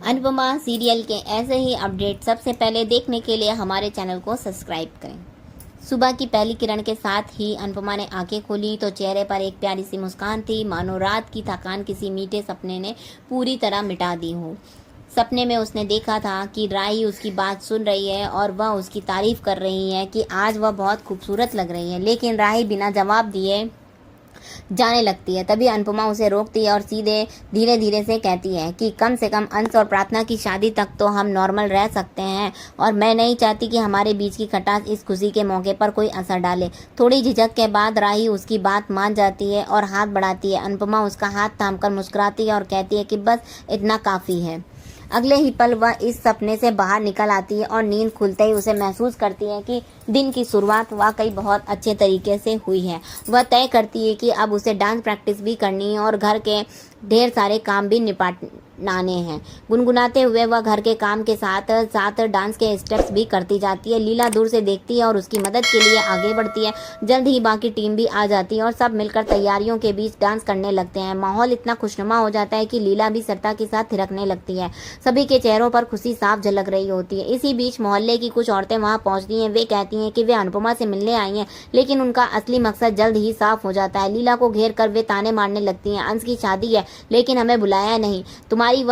Anupama serial के ऐसे ही update सबसे पहले देखने के लिए हमारे चैनल को सब्सक्राइब करें। सुबह की पहली किरण के साथ ही अनुपमा ने आंखें खोली तो चेहरे पर एक प्यारी सी मुस्कान थी, मानो रात की थकान किसी मीठे सपने ने पूरी तरह मिटा दी हो। सपने में उसने देखा था कि राही उसकी बात सुन रही है और वह उसकी तारीफ कर रही है कि आज वह बहुत खूबसूरत लग रही है, लेकिन राही बिना जवाब दिए जाने लगती है। तभी अनुपमा उसे रोकती है और सीधे धीरे धीरे से कहती है कि कम से कम अंश और प्रार्थना की शादी तक तो हम नॉर्मल रह सकते हैं, और मैं नहीं चाहती कि हमारे बीच की खटास इस खुशी के मौके पर कोई असर डाले। थोड़ी झिझक के बाद राही उसकी बात मान जाती है और हाथ बढ़ाती है। अनुपमा उसका हाथ थामकर मुस्कुराती है और कहती है कि बस इतना काफ़ी है। अगले ही पल वह इस सपने से बाहर निकल आती है और नींद खुलते ही उसे महसूस करती है कि दिन की शुरुआत वाकई बहुत अच्छे तरीके से हुई है। वह तय करती है कि अब उसे डांस प्रैक्टिस भी करनी है और घर के ढेर सारे काम भी निपटाने हैं। गुनगुनाते हुए वह घर के काम के साथ साथ डांस के स्टेप्स भी करती जाती है। लीला दूर से देखती है और उसकी मदद के लिए आगे बढ़ती है। जल्द ही बाकी टीम भी आ जाती है और सब मिलकर तैयारियों के बीच डांस करने लगते हैं। माहौल इतना खुशनुमा हो जाता है कि लीला भी सरता के साथ थिरकने लगती है। सभी के चेहरों पर खुशी साफ झलक रही होती है। इसी बीच मोहल्ले की कुछ औरतें वहां पहुंचती हैं। वे कहती हैं कि वे अनुपमा से मिलने आई हैं, लेकिन उनका असली मकसद जल्द ही साफ हो जाता है। लीला को घेर कर वे ताने मारने लगती हैं। अंश की शादी है लेकिन हमें बुलाया नहीं, तुम्हारी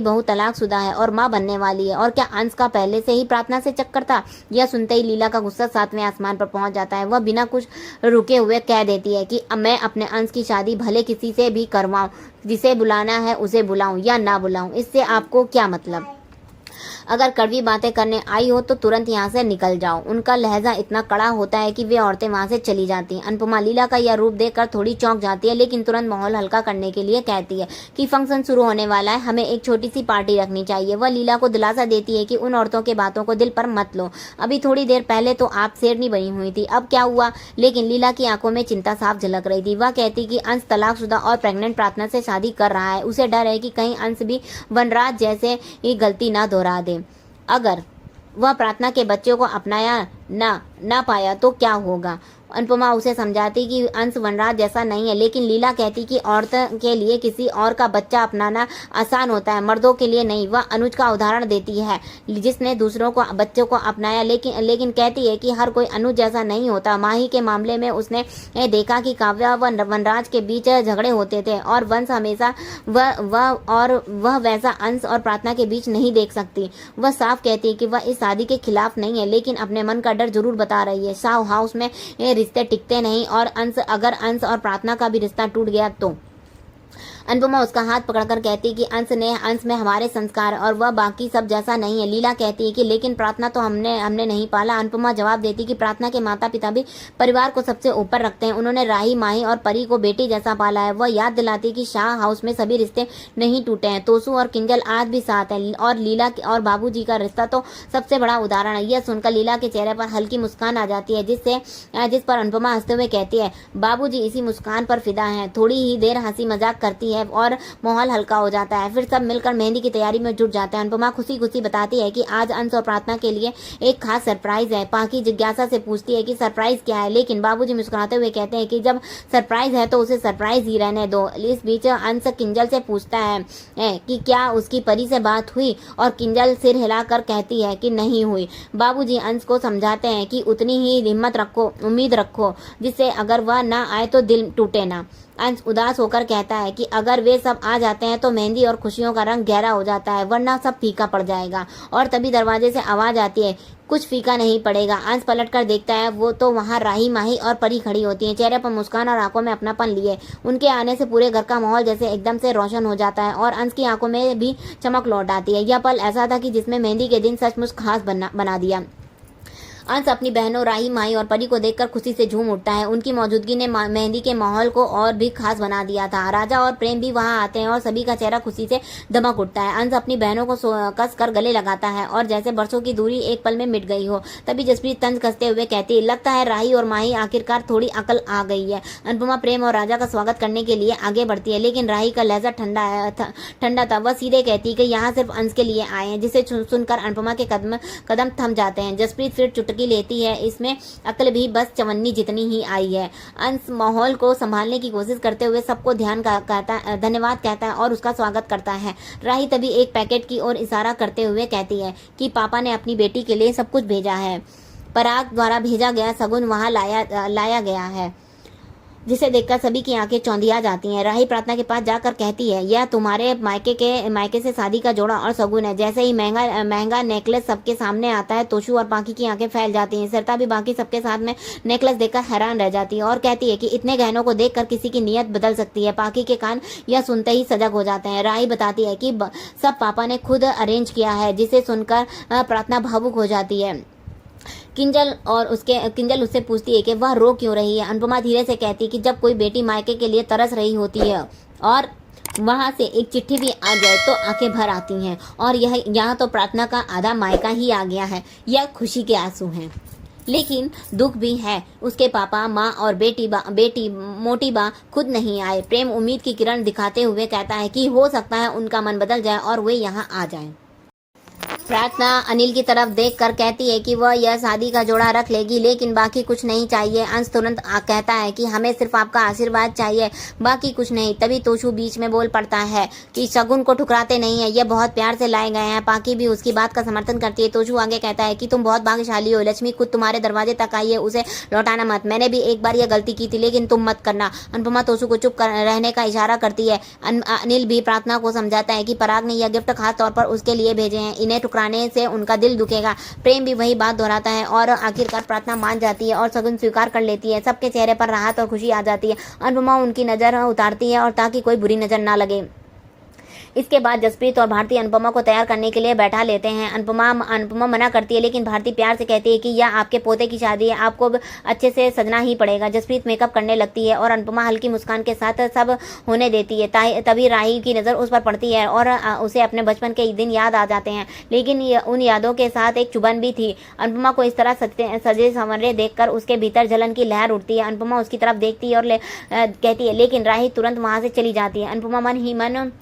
बहू तलाकशुदा है और माँ बनने वाली है, और क्या अंश का पहले से ही प्रार्थना से चक्कर था? यह सुनते ही लीला का गुस्सा 7वें आसमान पर पहुंच जाता है। वह बिना कुछ रुके हुए कह देती है कि अब मैं अपने अंश की शादी भले किसी से भी करवाऊं, जिसे बुलाना है उसे बुलाऊं या ना बुलाऊं, इससे आपको क्या मतलब? अगर कड़वी बातें करने आई हो तो तुरंत यहाँ से निकल जाओ। उनका लहजा इतना कड़ा होता है कि वे औरतें वहां से चली जाती हैं। अनुपमा लीला का यह रूप देखकर थोड़ी चौंक जाती है, लेकिन तुरंत माहौल हल्का करने के लिए कहती है कि फंक्शन शुरू होने वाला है, हमें एक छोटी सी पार्टी रखनी चाहिए। वह लीला को दिलासा देती है कि उन औरतों के बातों को दिल पर मत लो, अभी थोड़ी देर पहले तो आप शेरनी बनी हुई थी, अब क्या हुआ? लेकिन लीला की आंखों में चिंता साफ झलक रही थी। वह कहती कि अंश तलाकशुदा और प्रेग्नेंट प्रार्थना से शादी कर रहा है। उसे डर है कि कहीं अंश भी वनराज जैसे ही गलती ना दोहरा दे। अगर वह प्रार्थना के बच्चों को अपनाया ना पाया तो क्या होगा? अनुपमा उसे समझाती कि अंश वनराज जैसा नहीं है, लेकिन लीला कहती कि औरत के लिए किसी और का बच्चा अपनाना आसान होता है, मर्दों के लिए नहीं। वह अनुज का उदाहरण देती है जिसने दूसरों को बच्चों को अपनाया, लेकिन कहती है कि हर कोई अनुज जैसा नहीं होता। माही के मामले में उसने देखा कि काव्या व वनराज के बीच झगड़े होते थे और वंश हमेशा वह वैसा अंश और प्रार्थना के बीच नहीं देख सकती। वह साफ कहती है कि वह इस शादी के खिलाफ नहीं है, लेकिन अपने मन का डर जरूर बता रही है। शाह हाउस में रिश्ते टिकते नहीं, और अगर अंश और प्रार्थना का भी रिश्ता टूट गया तो? अनुपमा उसका हाथ पकड़कर कहती कि अंश में हमारे संस्कार और वह बाकी सब जैसा नहीं है। लीला कहती है कि लेकिन प्रार्थना तो हमने नहीं पाला। अनुपमा जवाब देती कि प्रार्थना के माता पिता भी परिवार को सबसे ऊपर रखते हैं, उन्होंने राही माही और परी को बेटी जैसा पाला है। वह याद दिलाती कि शाह हाउस में सभी रिश्ते नहीं टूटे हैं, तोसू और किंजल आज भी साथ है, और लीला और बाबूजी का रिश्ता तो सबसे बड़ा उदाहरण है। यह सुनकर लीला के चेहरे पर हल्की मुस्कान आ जाती है, जिस पर अनुपमा हंसते हुए कहती है बाबूजी इसी मुस्कान पर फिदा है। थोड़ी ही देर हंसी मजाक करती है और माहौल हल्का हो जाता है। फिर सब मिलकर मेहंदी की तैयारी में जुट जाते हैं। अनुपमा खुशी खुशी बताती है कि आज अंश और प्रार्थना के लिए एक खास सरप्राइज है। पाकी जिज्ञासा से पूछती है कि सरप्राइज क्या है, लेकिन बाबूजी मुस्कुराते हुए कहते हैं कि जब सरप्राइज है तो उसे सरप्राइज ही रहने दो। इस बीच अंश किंजल से पूछता है कि क्या उसकी परी से बात हुई, और किंजल सिर हिलाकर कहती है कि नहीं हुई। बाबूजी अंश को समझाते हैं कि उतनी ही हिम्मत रखो, उम्मीद रखो, जिससे अगर वह ना आए तो दिल टूटे ना। अंश उदास होकर कहता है कि अगर वे सब आ जाते हैं तो मेहंदी और खुशियों का रंग गहरा हो जाता है, वरना सब फीका पड़ जाएगा। और तभी दरवाजे से आवाज आती है कुछ फीका नहीं पड़ेगा। अंश पलट कर देखता है, वो तो वहाँ राही माही और परी खड़ी होती हैं, चेहरे पर मुस्कान और आंखों में अपनापन लिए। उनके आने से पूरे घर का माहौल जैसे एकदम से रोशन हो जाता है और अंश की आंखों में भी चमक लौट आती है। यह पल ऐसा था कि जिसमें मेहंदी के दिन सचमुच खास बना दिया। अंश अपनी बहनों राही माही और परी को देखकर खुशी से झूम उठता है। उनकी मौजूदगी ने मेहंदी के माहौल को और भी खास बना दिया था। राजा और प्रेम भी वहां आते हैं और सभी का चेहरा खुशी से दमक उठता है। अंश अपनी बहनों को कस कर गले लगाता है और जैसे बरसों की दूरी एक पल में मिट गई हो। तभी जसप्रीत तंज कसते हुए कहती है लगता है राही और माही आखिरकार थोड़ी अकल आ गई है। अनुपमा प्रेम और राजा का स्वागत करने के लिए आगे बढ़ती है, लेकिन राही का लहजा ठंडा था। वह सीधे कहती है कि यहाँ सिर्फ अंश के लिए आए हैं, जिसे सुनकर अनुपमा के कदम थम जाते हैं। जसप्रीत फिर चुटकी लेती है, इसमें अक्ल भी बस चवन्नी जितनी ही आई है। अंश माहौल को संभालने की कोशिश करते हुए सबको धन्यवाद कहता है और उसका स्वागत करता है। राही तभी एक पैकेट की ओर इशारा करते हुए कहती है कि पापा ने अपनी बेटी के लिए सब कुछ भेजा है। पराग द्वारा भेजा गया सगुन वहाँ लाया गया है, जिसे देखकर सभी की आंखें चौंधिया जाती हैं। राही प्रार्थना के पास जाकर कहती है, यह तुम्हारे मायके से शादी का जोड़ा और सगुन है। जैसे ही महंगा नेकलेस सबके सामने आता है, तोशु और बाकी की आंखें फैल जाती हैं। सरिता भी बाकी सबके साथ में नेकलेस देखकर हैरान रह जाती है और कहती है कि इतने गहनों को देखकर किसी की नीयत बदल सकती है। बाकी के कान यह सुनते ही सजग हो जाते हैं। राही बताती है कि सब पापा ने खुद अरेंज किया है, जिसे सुनकर प्रार्थना भावुक हो जाती है। किंजल उससे पूछती है कि वह रो क्यों रही है। अनुपमा धीरे से कहती है कि जब कोई बेटी मायके के लिए तरस रही होती है और वहां से एक चिट्ठी भी आ जाए तो आंखें भर आती हैं, और यहाँ तो प्रार्थना का आधा मायका ही आ गया है। यह खुशी के आंसू हैं, लेकिन दुख भी है। उसके पापा, माँ और बेटी मोटी बा खुद नहीं आए। प्रेम उम्मीद की किरण दिखाते हुए कहता है कि हो सकता है उनका मन बदल जाए और वे यहाँ आ जाएं। प्रार्थना अनिल की तरफ देखकर कहती है कि वह यह शादी का जोड़ा रख लेगी, लेकिन बाकी कुछ नहीं चाहिए। अंश तुरंत कहता है कि हमें सिर्फ आपका आशीर्वाद चाहिए, बाकी कुछ नहीं। तभी तोशु बीच में बोल पड़ता है कि शगुन को ठुकराते नहीं है, यह बहुत प्यार से लाए गए हैं। पाकी भी उसकी बात का समर्थन करती है। तोशु आगे कहता है कि तुम बहुत भाग्यशाली हो, लक्ष्मी खुद तुम्हारे दरवाजे तक आई है, उसे लौटाना मत। मैंने भी एक बार यह गलती की थी, लेकिन तुम मत करना। अनुपमा तोशु को चुप रहने का इशारा करती है। अनिल भी प्रार्थना को समझाता है कि पराग ने यह गिफ्ट खास तौर पर उसके लिए भेजे हैं, इन्हें ठुकराने से उनका दिल दुखेगा। प्रेम भी वही बात दोहराता है और आखिरकार प्रार्थना मान जाती है और सगुन स्वीकार कर लेती है। सबके चेहरे पर राहत और खुशी आ जाती है। अनुपमा उनकी नजर उतारती है और ताकि कोई बुरी नजर ना लगे। इसके बाद जसप्रीत और भारती अनुपमा को तैयार करने के लिए बैठा लेते हैं। अनुपमा मना करती है, लेकिन भारती प्यार से कहती है कि यह आपके पोते की शादी है, आपको अच्छे से सजना ही पड़ेगा। जसप्रीत मेकअप करने लगती है और अनुपमा हल्की मुस्कान के साथ सब होने देती है। तभी राही की नज़र उस पर पड़ती है और उसे अपने बचपन के दिन याद आ जाते हैं, लेकिन उन यादों के साथ एक चुभन भी थी। अनुपमा को इस तरह सजे संवरे देखकर उसके भीतर जलन की लहर उठती है। अनुपमा उसकी तरफ देखती है और कहती है, लेकिन राही तुरंत वहाँ से चली जाती है।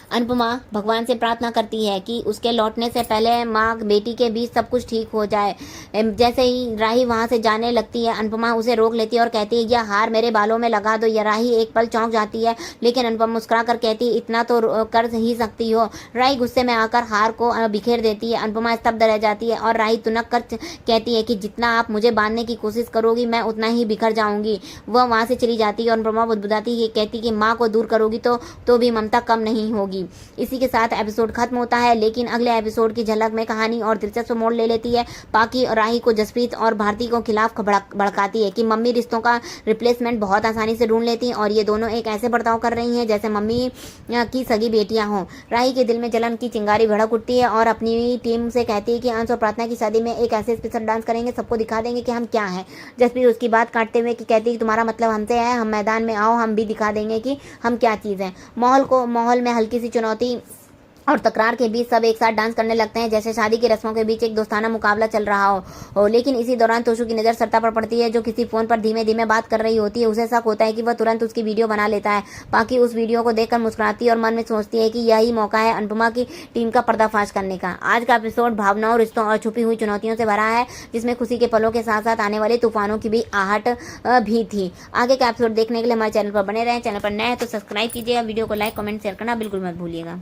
अनुपमा भगवान से प्रार्थना करती है कि उसके लौटने से पहले माँ बेटी के बीच सब कुछ ठीक हो जाए। जैसे ही राही वहाँ से जाने लगती है, अनुपमा उसे रोक लेती है और कहती है, यह हार मेरे बालों में लगा दो। यह राही एक पल चौंक जाती है, लेकिन अनुपमा मुस्कुरा कर कहती है, इतना तो कर ही सकती हो। राही गुस्से में आकर हार को बिखेर देती है। अनुपमा स्तब्ध रह जाती है और राही तुनक कर कहती है कि जितना आप मुझे बांधने की कोशिश करोगी, मैं उतना ही बिखर जाऊंगी। वह वहाँ से चली जाती है और अनुपमा बुदबुदाती है, कहती कि माँ को दूर करोगी तो भी ममता कम नहीं होगी। इसी के साथ एपिसोड खत्म होता है, लेकिन अगले एपिसोड की झलक में कहानी और दिलचस्प मोड़ ले लेती है। पाकी और राही को जसप्रीत और भारती को खिलाफ भड़काती है कि मम्मी रिश्तों का रिप्लेसमेंट बहुत आसानी से ढूंढ लेती हैं और ये दोनों एक ऐसे बर्ताव कर रही हैं जैसे मम्मी की सगी बेटियां हों। राही के दिल में जलन की चिंगारी भड़क उठती है और अपनी टीम से कहती है कि अंश और प्रार्थना की शादी में एक ऐसे स्पेशल डांस करेंगे, सबको दिखा देंगे कि हम क्या हैं। जसप्रीत उसकी बात काटते हुए कहती है कि तुम्हारा मतलब हमसे है, हम मैदान में आओ, हम भी दिखा देंगे कि हम क्या चीज़ हैं। माहौल में हल्की सी चुनौती और तकरार के बीच सब एक साथ डांस करने लगते हैं, जैसे शादी की रस्मों के बीच एक दोस्ताना मुकाबला चल रहा हो। लेकिन इसी दौरान तोशु की नज़र सरिता पर पड़ती है, जो किसी फोन पर धीमे धीमे बात कर रही होती है। उसे शक होता है कि वह तुरंत उसकी वीडियो बना लेता है। बाकी उस वीडियो को देखकर मुस्कुराती है और मन में सोचती है कि यही मौका है अनुपमा की टीम का पर्दाफाश करने का। आज का एपिसोड भावनाओं, रिश्तों और छुपी हुई चुनौतियों से भरा है, जिसमें खुशी के पलों के साथ साथ आने वाले तूफानों की भी आहट भी थी। आगे का एपिसोड देखने के लिए हमारे चैनल पर बने रहें। चैनल पर नए हैं तो सब्सक्राइब कीजिए, वीडियो को लाइक, कमेंट, शेयर करना बिल्कुल मत भूलिएगा।